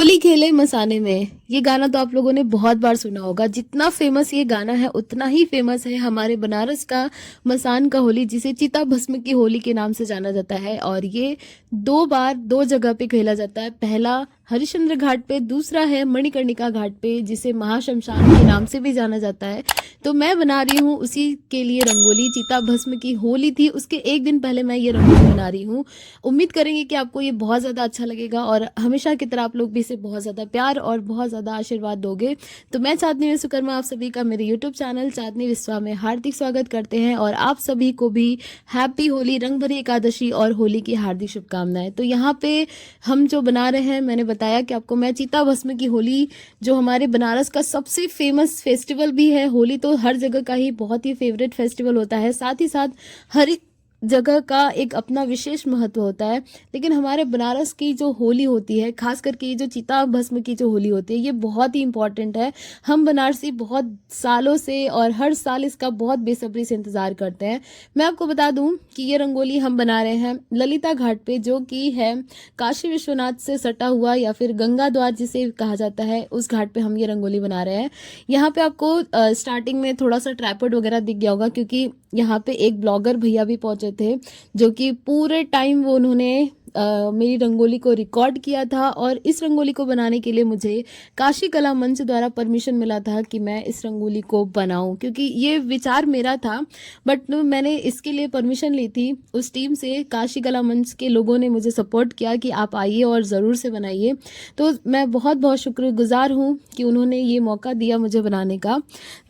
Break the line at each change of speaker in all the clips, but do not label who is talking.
होली खेले मसाने में, ये गाना तो आप लोगों ने बहुत बार सुना होगा। जितना फेमस ये गाना है उतना ही फेमस है हमारे बनारस का मसान का होली, जिसे चिता भस्म की होली के नाम से जाना जाता है। और ये 2 बार 2 जगह पे खेला जाता है। पहला हरिश्चंद्र घाट पे, दूसरा है मणिकर्णिका घाट पे, जिसे महाशमशान के नाम से भी जाना जाता है। तो मैं बना रही हूँ उसी के लिए रंगोली। चिता भस्म की होली थी, उसके एक दिन पहले मैं ये रंगोली बना रही हूँ। उम्मीद करेंगे कि आपको ये बहुत ज़्यादा अच्छा लगेगा और हमेशा की तरह आप लोग भी इसे बहुत ज़्यादा प्यार और बहुत ज़्यादा आशीर्वाद दोगे। तो मैं चांदनी विश्वकर्मा आप सभी का मेरे यूट्यूब चैनल चांदनी विश्वा में हार्दिक स्वागत करते हैं और आप सभी को भी हैप्पी होली, रंग भरी एकादशी और होली की हार्दिक शुभकामनाएं। तो यहाँ पे हम जो बना रहे हैं, मैंने बताया कि आपको मैं चिता भस्म की होली, जो हमारे बनारस का सबसे फेमस फेस्टिवल भी है। होली तो हर जगह का ही बहुत ही फेवरेट फेस्टिवल होता है, साथ ही साथ हर एक जगह का एक अपना विशेष महत्व होता है। लेकिन हमारे बनारस की जो होली होती है, खास करके ये जो चिता भस्म की जो होली होती है, ये बहुत ही इंपॉर्टेंट है। हम बनारसी बहुत सालों से और हर साल इसका बहुत बेसब्री से इंतजार करते हैं। मैं आपको बता दूं कि ये रंगोली हम बना रहे हैं ललिता घाट पे, जो कि है काशी विश्वनाथ से सटा हुआ या फिर गंगा द्वार जिसे कहा जाता है, उस घाट पे हम ये रंगोली बना रहे हैं। यहाँ पे आपको स्टार्टिंग में थोड़ा सा ट्राइपॉड वगैरह दिख गया होगा, क्योंकि यहाँ पे एक ब्लॉगर भैया भी पहुंचे थे, जो कि पूरे टाइम वो उन्होंने मेरी रंगोली को रिकॉर्ड किया था। और इस रंगोली को बनाने के लिए मुझे काशी कला मंच द्वारा परमिशन मिला था कि मैं इस रंगोली को बनाऊं, क्योंकि ये विचार मेरा था, बट मैंने इसके लिए परमिशन ली थी उस टीम से। काशी कला मंच के लोगों ने मुझे सपोर्ट किया कि आप आइए और ज़रूर से बनाइए। तो मैं बहुत बहुत शुक्रगुजार हूँ कि उन्होंने ये मौका दिया मुझे बनाने का।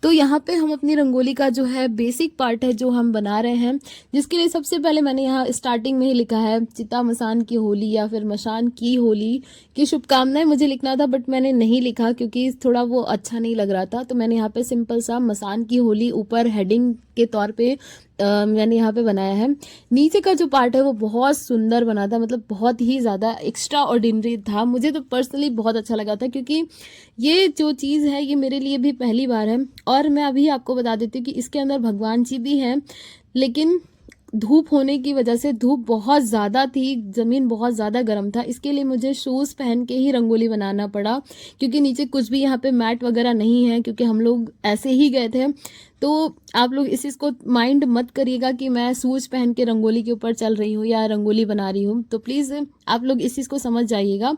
तो यहाँ पे हम अपनी रंगोली का जो है बेसिक पार्ट है जो हम बना रहे हैं, जिसके लिए सबसे पहले मैंने यहाँ स्टार्टिंग में ही लिखा है चिता मसान की होली या फिर मशान की होली की शुभकामनाएं मुझे लिखना था, बट मैंने नहीं लिखा क्योंकि थोड़ा वो अच्छा नहीं लग रहा था। तो मैंने यहाँ पे सिंपल सा मसान की होली ऊपर हेडिंग के तौर पे मैंने यहाँ पे बनाया है। नीचे का जो पार्ट है वो बहुत सुंदर बना था, मतलब बहुत ही ज़्यादा एक्स्ट्रा ऑर्डिनरी था। मुझे तो पर्सनली बहुत अच्छा लगा था, क्योंकि ये जो चीज़ है ये मेरे लिए भी पहली बार है। और मैं अभी आपको बता देती हूँ कि इसके अंदर भगवान जी भी हैं, लेकिन धूप होने की वजह से धूप बहुत ज़्यादा थी, ज़मीन बहुत ज़्यादा गर्म था, इसके लिए मुझे शूज़ पहन के ही रंगोली बनाना पड़ा, क्योंकि नीचे कुछ भी यहाँ पे मैट वगैरह नहीं है, क्योंकि हम लोग ऐसे ही गए थे। तो आप लोग इस चीज़ को माइंड मत करिएगा कि मैं शूज़ पहन के रंगोली के ऊपर चल रही हूँ या रंगोली बना रही हूँ। तो प्लीज़ आप लोग इस चीज़ को समझ जाइएगा।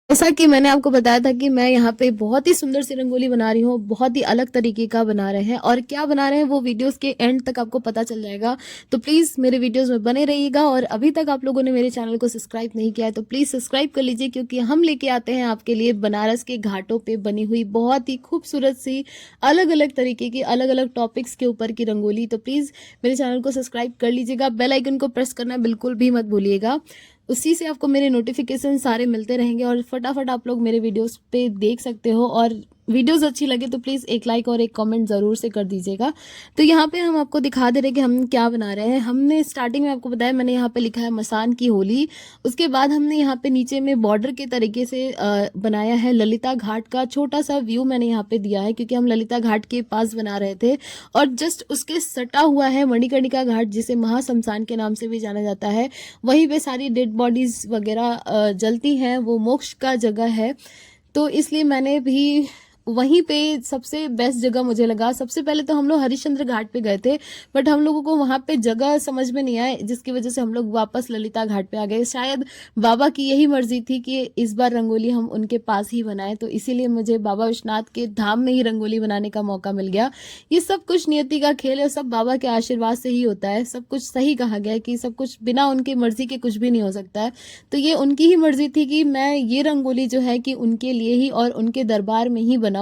जैसा कि मैंने आपको बताया था कि मैं यहाँ पे बहुत ही सुंदर सी रंगोली बना रही हूँ, बहुत ही अलग तरीके का बना रहे हैं, और क्या बना रहे हैं वो वीडियोस के एंड तक आपको पता चल जाएगा। तो प्लीज़ मेरे वीडियोस में बने रहिएगा। और अभी तक आप लोगों ने मेरे चैनल को सब्सक्राइब नहीं किया है तो प्लीज़ सब्सक्राइब कर लीजिए, क्योंकि हम लेके आते हैं आपके लिए बनारस के घाटों पर बनी हुई बहुत ही खूबसूरत सी अलग अलग तरीके की अलग अलग टॉपिक्स के ऊपर की रंगोली। तो प्लीज़ मेरे चैनल को सब्सक्राइब कर लीजिएगा, बेल आइकन को प्रेस करना बिल्कुल भी मत भूलिएगा। उसी से आपको मेरे नोटिफिकेशन सारे मिलते रहेंगे और फटाफट आप लोग मेरे वीडियोस पे देख सकते हो। और वीडियोस अच्छी लगे तो प्लीज़ एक लाइक और एक कमेंट ज़रूर से कर दीजिएगा। तो यहाँ पे हम आपको दिखा दे रहे हैं कि हम क्या बना रहे हैं। हमने स्टार्टिंग में आपको बताया, मैंने यहाँ पे लिखा है मसान की होली। उसके बाद हमने यहाँ पे नीचे में बॉर्डर के तरीके से बनाया है ललिता घाट का छोटा सा व्यू मैंने यहाँ पे दिया है, क्योंकि हम ललिता घाट के पास बना रहे थे। और जस्ट उसके सटा हुआ है मणिकर्णिका घाट, जिसे महाशमशान के नाम से भी जाना जाता है। वहीं पे सारी डेड बॉडीज वगैरह जलती हैं, वो मोक्ष का जगह है। तो इसलिए मैंने भी वहीं पे सबसे बेस्ट जगह मुझे लगा। सबसे पहले तो हम लोग हरिश्चंद्र घाट पे गए थे, बट हम लोगों को वहाँ पे जगह समझ में नहीं आए, जिसकी वजह से हम लोग वापस ललिता घाट पे आ गए। शायद बाबा की यही मर्जी थी कि इस बार रंगोली हम उनके पास ही बनाए, तो इसीलिए मुझे बाबा विश्वनाथ के धाम में ही रंगोली बनाने का मौका मिल गया। ये सब कुछ नियति का खेल है, सब बाबा के आशीर्वाद से ही होता है। सब कुछ सही कहा गया है कि सब कुछ बिना उनकी मर्जी के कुछ भी नहीं हो सकता है। तो ये उनकी ही मर्जी थी कि मैं ये रंगोली जो है कि उनके लिए ही और उनके दरबार में ही बनाऊं।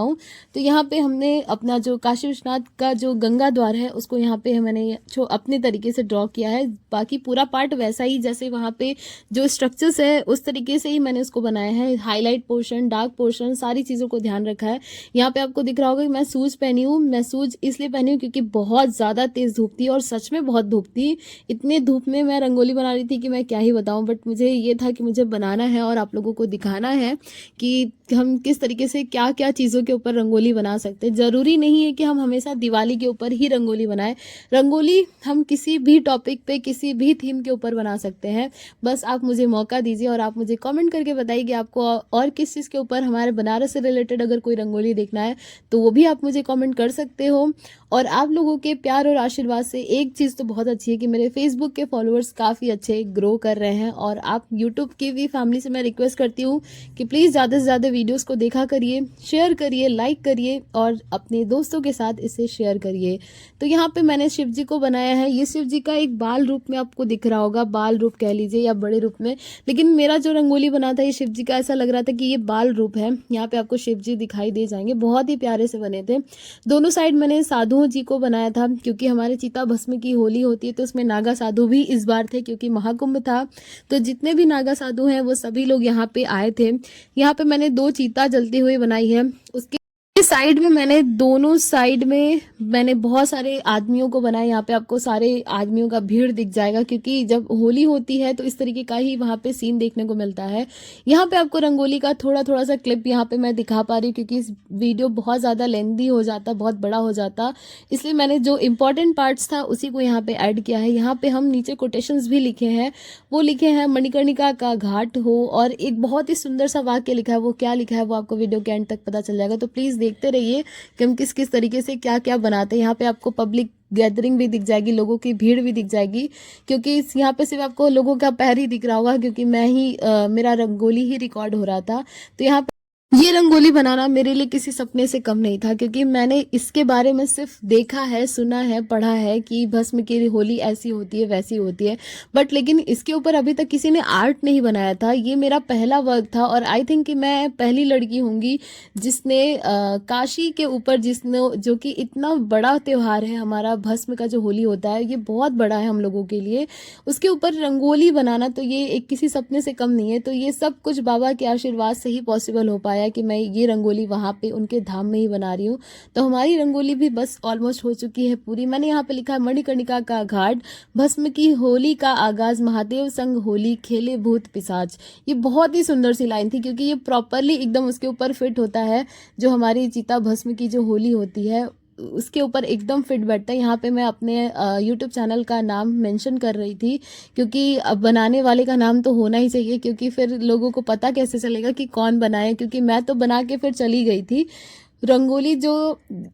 तो यहाँ पे हमने अपना जो काशी विश्वनाथ का जो गंगा द्वार है उसको यहाँ पे मैंने जो अपने तरीके से ड्रॉ किया है। बाकी पूरा पार्ट वैसा ही, जैसे वहाँ पे जो स्ट्रक्चर्स है उस तरीके से ही मैंने उसको बनाया है। हाईलाइट पोर्शन, डार्क पोर्शन, सारी चीज़ों को ध्यान रखा है। यहाँ पे आपको दिख रहा होगा कि मैं शूज़ पहनी हूँ। मैं शूज़ इसलिए पहनी हूँ क्योंकि बहुत ज़्यादा तेज़ धूप थी, और सच में बहुत धूप थी। इतने धूप में मैं रंगोली बना रही थी कि मैं क्या ही बताऊँ, बट मुझे ये था कि मुझे बनाना है और आप लोगों को दिखाना है कि हम किस तरीके से क्या क्या चीज़ों चीज़ों के ऊपर रंगोली बना सकते हैं। ज़रूरी नहीं है कि हम हमेशा दिवाली के ऊपर ही रंगोली बनाएं। रंगोली हम किसी भी टॉपिक पे, किसी भी थीम के ऊपर बना सकते हैं। बस आप मुझे मौका दीजिए और आप मुझे कमेंट करके बताइए कि आपको और किस चीज़ के ऊपर हमारे बनारस से रिलेटेड अगर कोई रंगोली देखना है तो वो भी आप मुझे कमेंट कर सकते हो। और आप लोगों के प्यार और आशीर्वाद से एक चीज़ तो बहुत अच्छी है कि मेरे फेसबुक के फॉलोअर्स काफ़ी अच्छे ग्रो कर रहे हैं। और आप यूट्यूब की भी फैमिली से मैं रिक्वेस्ट करती हूँ कि प्लीज़ ज़्यादा से ज़्यादा वीडियोस को देखा करिए, शेयर करिए, लाइक करिए और अपने दोस्तों के साथ इसे शेयर करिए। तो यहाँ पे मैंने शिव जी को बनाया है। ये शिव जी का एक बाल रूप में आपको दिख रहा होगा, बाल रूप कह लीजिए या बड़े रूप में, लेकिन मेरा जो रंगोली बना था ये शिव जी का ऐसा लग रहा था कि ये बाल रूप है। यहाँ पे आपको शिव जी दिखाई दे जाएंगे, बहुत ही प्यारे से बने थे। दोनों साइड मैंने साधुओं जी को बनाया था क्योंकि हमारे चिता भस्म की होली होती है तो उसमें नागा साधु भी इस बार थे क्योंकि महाकुंभ था। तो जितने भी नागा साधु हैं वो सभी लोग यहाँ पे आए थे। यहाँ पे मैंने 2 चीता जलते हुए बनाई है। उसके साइड में मैंने दोनों साइड में मैंने बहुत सारे आदमियों को बनाया। यहाँ पे आपको सारे आदमियों का भीड़ दिख जाएगा क्योंकि जब होली होती है तो इस तरीके का ही वहाँ पे सीन देखने को मिलता है। यहाँ पे आपको रंगोली का थोड़ा थोड़ा सा क्लिप यहाँ पे मैं दिखा पा रही हूँ क्योंकि इस वीडियो बहुत ज़्यादा लेंथी हो जाता, बहुत बड़ा हो जाता, इसलिए मैंने जो इंपॉर्टेंट पार्ट्स था उसी को यहाँ पे ऐड किया है। यहाँ पे हम नीचे कोटेशंस भी लिखे हैं, वो लिखे हैं मणिकर्णिका का घाट हो, और एक बहुत ही सुंदर सा वाक्य लिखा है। वो क्या लिखा है वो आपको वीडियो के एंड तक पता चल जाएगा। तो प्लीज़ देखते रहिए कि हम किस किस तरीके से क्या क्या बनाते हैं। यहाँ पे आपको पब्लिक गैदरिंग भी दिख जाएगी, लोगों की भीड़ भी दिख जाएगी क्योंकि यहाँ पे सिर्फ आपको लोगों का पैर ही दिख रहा होगा क्योंकि मैं ही मेरा रंगोली ही रिकॉर्ड हो रहा था। तो यहाँ ये रंगोली बनाना मेरे लिए किसी सपने से कम नहीं था क्योंकि मैंने इसके बारे में सिर्फ देखा है, सुना है, पढ़ा है कि भस्म की होली ऐसी होती है, वैसी होती है, बट लेकिन इसके ऊपर अभी तक किसी ने आर्ट नहीं बनाया था। ये मेरा पहला वर्क था और आई थिंक कि मैं पहली लड़की होंगी जिसने काशी के ऊपर, जिसने, जो कि इतना बड़ा त्यौहार है हमारा भस्म का जो होली होता है, ये बहुत बड़ा है हम लोगों के लिए, उसके ऊपर रंगोली बनाना तो ये एक किसी सपने से कम नहीं है। तो ये सब कुछ बाबा के आशीर्वाद से ही पॉसिबल हो पाया कि मैं ये रंगोली वहाँ पे उनके धाम में ही बना रही हूँ। तो हमारी रंगोली भी बस ऑलमोस्ट हो चुकी है पूरी। मैंने यहाँ पे लिखा है मणिकर्णिका का घाट, भस्म की होली का आगाज, महादेव संग होली खेले भूत पिशाच। ये बहुत ही सुंदर सी लाइन थी क्योंकि ये प्रॉपरली एकदम उसके ऊपर फिट होता है। जो हमारी चिता भस्म की जो होली होती है उसके ऊपर एकदम फिट बैठता है। यहाँ पे मैं अपने यूट्यूब चैनल का नाम मेंशन कर रही थी क्योंकि अब बनाने वाले का नाम तो होना ही चाहिए क्योंकि फिर लोगों को पता कैसे चलेगा कि कौन बनाए, क्योंकि मैं तो बना के फिर चली गई थी। रंगोली जो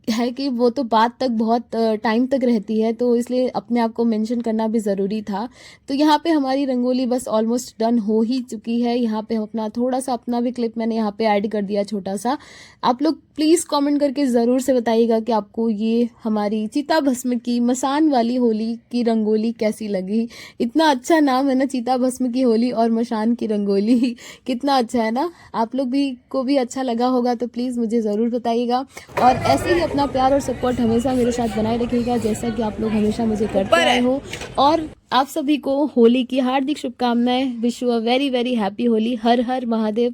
है कि वो तो बात तक बहुत टाइम तक रहती है, तो इसलिए अपने आप को मेंशन करना भी ज़रूरी था। तो यहाँ पे हमारी रंगोली बस ऑलमोस्ट डन हो ही चुकी है। यहाँ पे हम अपना थोड़ा सा अपना भी क्लिप मैंने यहाँ पे ऐड कर दिया छोटा सा। आप लोग प्लीज़ कमेंट करके ज़रूर से बताइएगा कि आपको ये हमारी चिता भस्म की मसान वाली होली की रंगोली कैसी लगी। इतना अच्छा नाम है ना, चिता भस्म की होली और मशान की रंगोली, कितना अच्छा है ना। आप लोग भी को भी अच्छा लगा होगा तो प्लीज़ मुझे ज़रूर बताइएगा और ऐसे ही अपना प्यार और सपोर्ट हमेशा मेरे साथ बनाए रखिएगा जैसा कि आप लोग हमेशा मुझे करते आए हो। और आप सभी को होली की हार्दिक शुभकामनाएं। Wish you a very very happy Holi. Her her Mahadev.